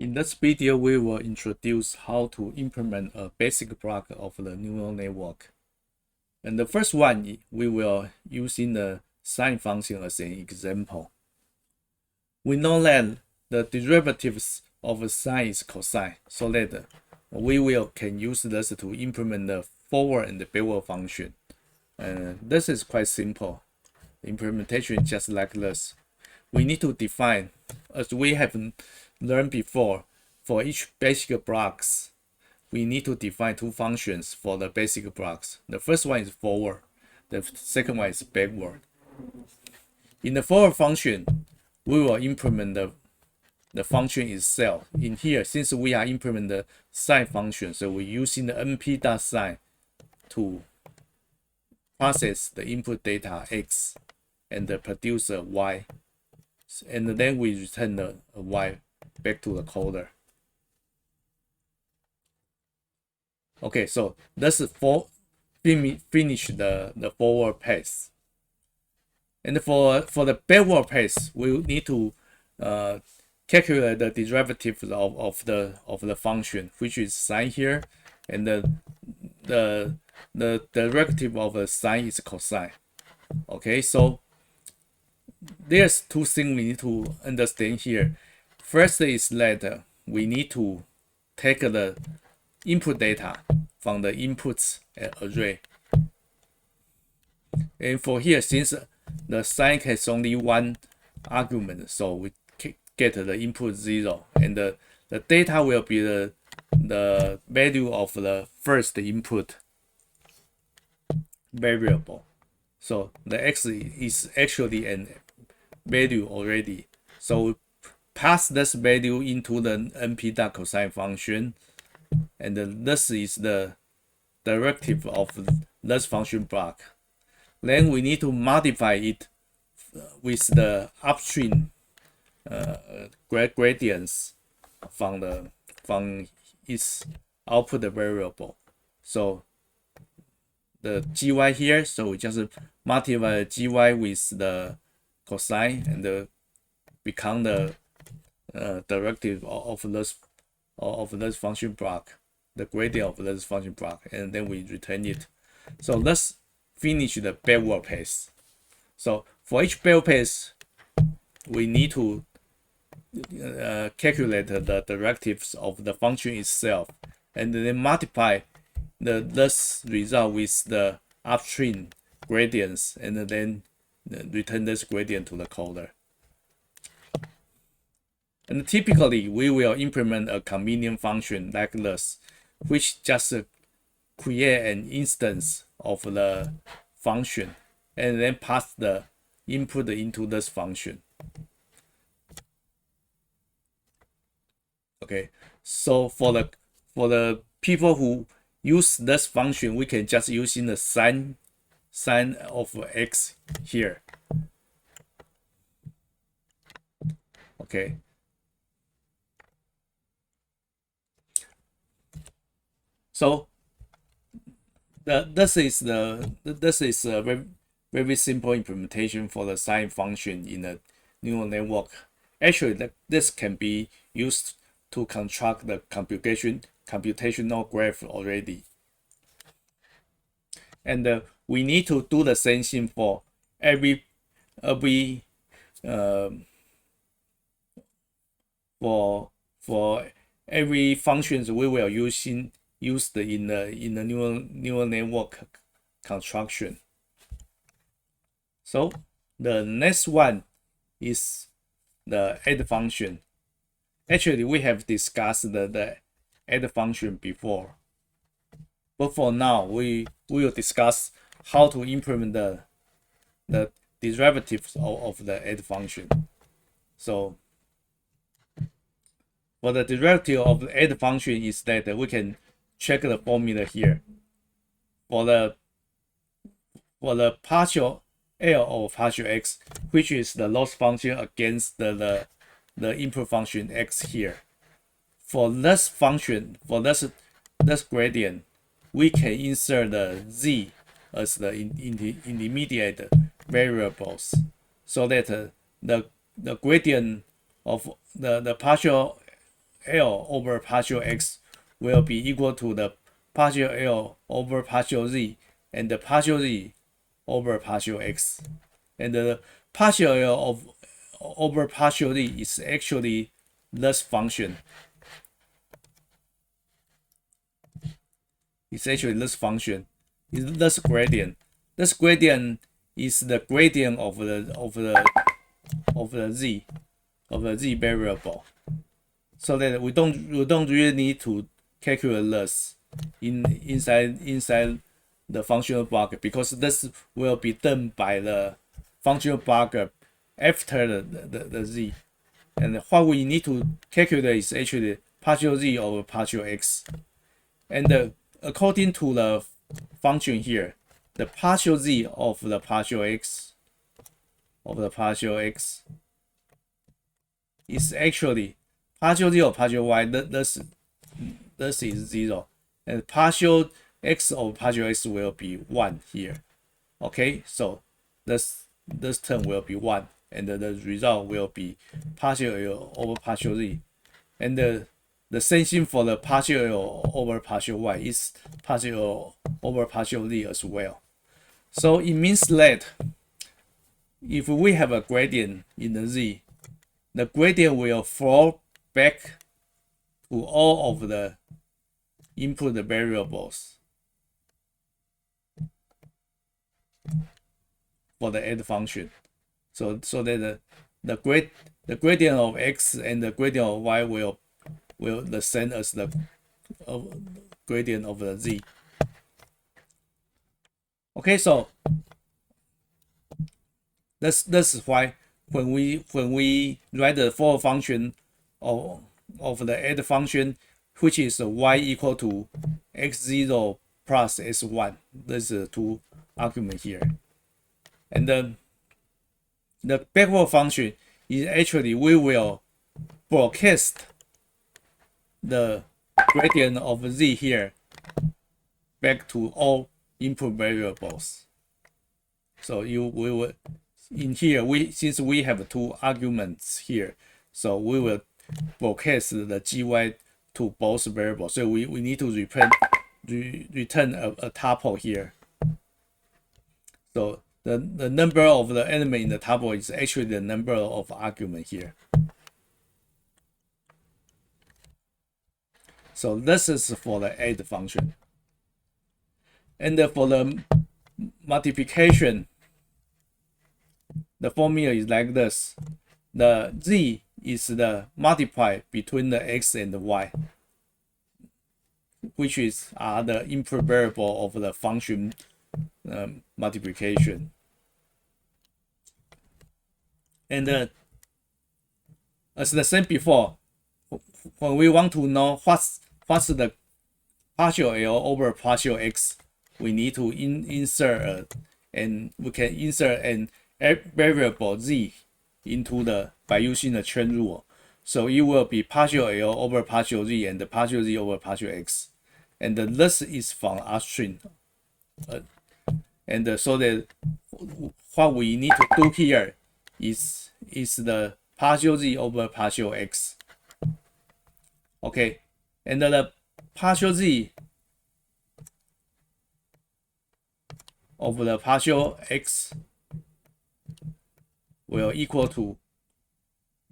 In this video, we will introduce how to implement a basic block of the neural network. And the first one, we will using the sine function as an example. We know that the derivatives of sine is cosine, so that we can use this to implement the forward and the backward function. This is quite simple. The implementation is just like this. We need to define, as we have learned before, for each basic blocks, we need to define two functions for the basic blocks. The first one is forward, the second one is backward. In the forward function, we will implement the function itself. In here, since we are implementing the sine function, so we're using the np.sine to process the input data x and produce a y, and then we return the y back to the coder. Okay, so that's finish the forward path. And for the backward path, we need to calculate the derivative of the function, which is sine here, and the derivative of the sine is cosine. Okay, so there's two things we need to understand here. First is that we need to take the input data from the inputs array. And for here, since the sine has only one argument, so we get the input 0, and the data will be the value of the first input variable. So the x is actually a value already. So we pass this value into the np.cosine function, and this is the derivative of this function block. Then we need to modify it with the upstream gradients from its output variable. So the gy here, so we just multiply the gy with the cosine and become the derivative of this function block, the gradient of this function block, and then we return it. So let's finish the backward path. So for each backward path, we need to calculate the derivatives of the function itself, and then multiply this result with the upstream gradients, and then return this gradient to the coder. And typically, we will implement a convenient function like this, which just create an instance of the function and then pass the input into this function. Okay, so for the people who use this function, we can just using the sine of x here. Okay. So this is a very simple implementation for the sine function in a neural network. Actually, this can be used to construct the computational graph already. And we need to do the same thing for every functions we will used in the neural network construction. So the next one is the add function. Actually, we have discussed the add function before, but for now we will discuss how to implement the derivatives of the add function. So for the derivative of the add function is that we can check the formula here. For the partial L of partial x, which is the loss function against the input function x here. For this function, for this gradient, we can insert the z as the intermediate variables, so that the gradient of the partial L over partial x will be equal to the partial L over partial z and the partial z over partial x. And the partial L over partial z is actually this function. It's actually this function. It's this gradient. This gradient is the gradient of the z variable. So that we don't really need to calculate this inside the functional block, because this will be done by the functional block after the z. And what we need to calculate is actually partial z over partial x. And according to the function here, the partial z of the partial x is actually partial z of partial y. This is 0, and partial x over partial x will be 1 here. Okay, so this term will be 1, and the result will be partial L over partial z. And the same thing for the partial L over partial y is partial L over partial z as well. So it means that if we have a gradient in the z, the gradient will flow back to all of the input variables for the add function. So that the gradient of x and the gradient of y will the same as the gradient of the z. Okay, so this is why when we write the for function of the add function, which is y equal to x0 plus s1, there's two arguments here. And then the backward function is actually we will broadcast the gradient of z here back to all input variables. So we will in here since we have two arguments here, so we will broadcast the gy to both variables. So we need to return a tuple here. So the number of the element in the tuple is actually the number of argument here. So this is for the add function. And for the multiplication, the formula is like this. The z is the multiply between the x and the y, which is the input variable of the function multiplication. And as the same before, when we want to know what's the partial L over partial x, we need to insert and we can insert an variable z into by using the chain rule. So it will be partial L over partial z and the partial z over partial x. And this is from upstream. So that what we need to do here is the partial z over partial x. Okay, and the partial z of the partial x will equal to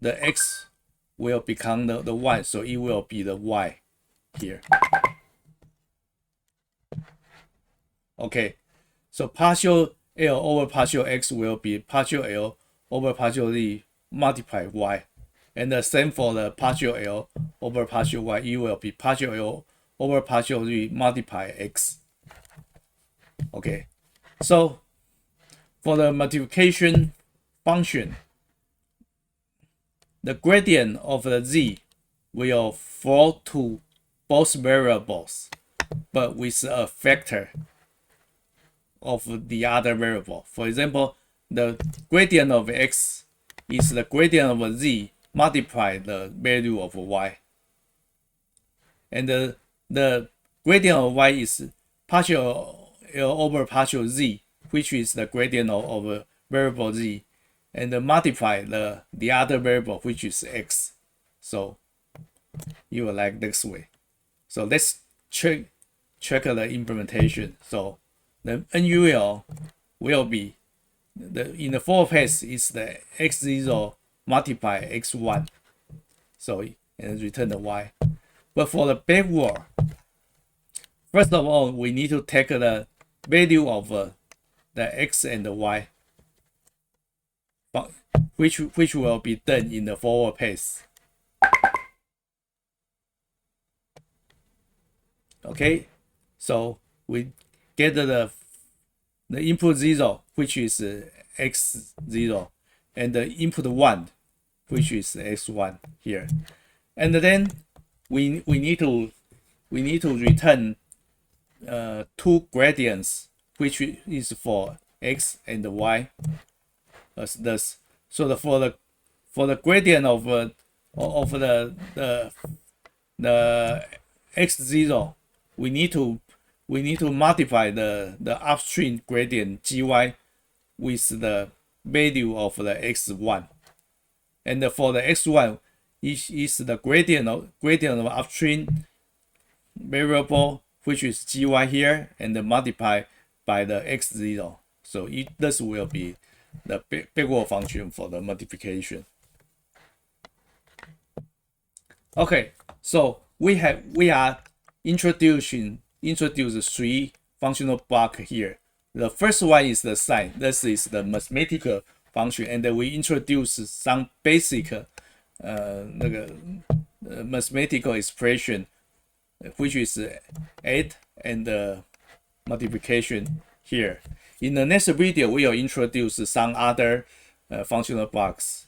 the x will become the y, so it will be the y here. Okay, so partial L over partial x will be partial L over partial z multiplied y. And the same for the partial L over partial y, it will be partial L over partial z multiplied x. Okay, so for the multiplication function, the gradient of the z will flow to both variables, but with a factor of the other variable. For example, the gradient of x is the gradient of z multiply the value of y. And the gradient of y is partial L over partial z, which is the gradient of variable z, and multiply the other variable, which is x. So you will like this way. So let's check the implementation. So the NUL will be in the forward pass is the x0 multiply x1. So and return the y. But for the backward, first of all, we need to take the value of the x and the y, which will be done in the forward pass. Okay, so we get the input 0, which is x0, and the input 1, which is x1 here, and then we need to return two gradients, which is for x and y, as thus. So for the gradient of the x0, we need to multiply the upstream gradient gy with the value of the x1, and for the x1 is the gradient of upstream variable, which is gy here, and multiply by the x0. So this will be the backward function for the multiplication. Okay, so we are introduce 3 functional blocks here. The first one is the sign. This is the mathematical function, and then we introduce some basic mathematical expression, which is add and multiplication here. In the next video, we will introduce some other functional blocks.